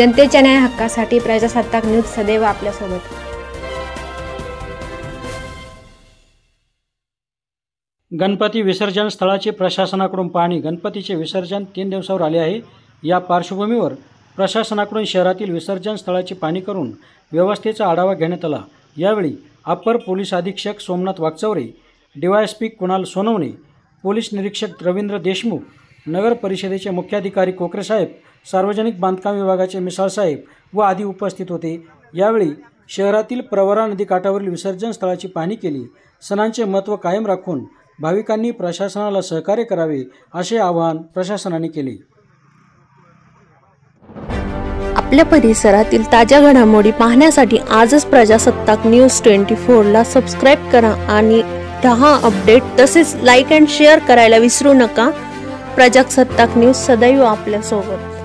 जनतेच्या न्याय हक्कासाठी प्रजासत्ताक न्यूज सदैव आपल्यासोबत। गणपती विसर्जन स्थळाची प्रशासनाकडून पाहणी। गणपतीचे विसर्जन 3 दिवसावर आले आहे। या पार्श्वभूमीवर प्रशासनाकडून शहरातील विसर्जन स्थळाची पाहणी करून व्यवस्थेचा आढावा घेण्यात आला। यावेळी अप्पर पोलीस अधीक्षक सोमनाथ वागचौरे, डीवायएसपी कुणाल सोनवणे, पोलीस निरीक्षक रवींद्र देशमुख, नगर परिषदेचे मुख्याधिकारी कोकरे साहेब, सार्वजनिक बांधकाम विभागाचे मिसाळ साहेब व आदी उपस्थित होते। यावेळी शहरातील प्रवरा नदी काठावरील विसर्जन स्थळाची पाहणी केली। सणांचे महत्त्व कायम राखून भाविकांनी प्रशासनाला सहकार्य करावे असे आवाहन प्रशासनाने केले। आपल्या परिसरातील ताज्या घडामोडी पाहण्यासाठी आजच प्रजासत्ताक न्यूज 24 ला सबस्क्राइब करा आणि 10 अपडेट तसेच लाईक अँड शेअर करायला विसरू नका। प्रजासत्ताक न्यूज सदैव आपल्या सोबत।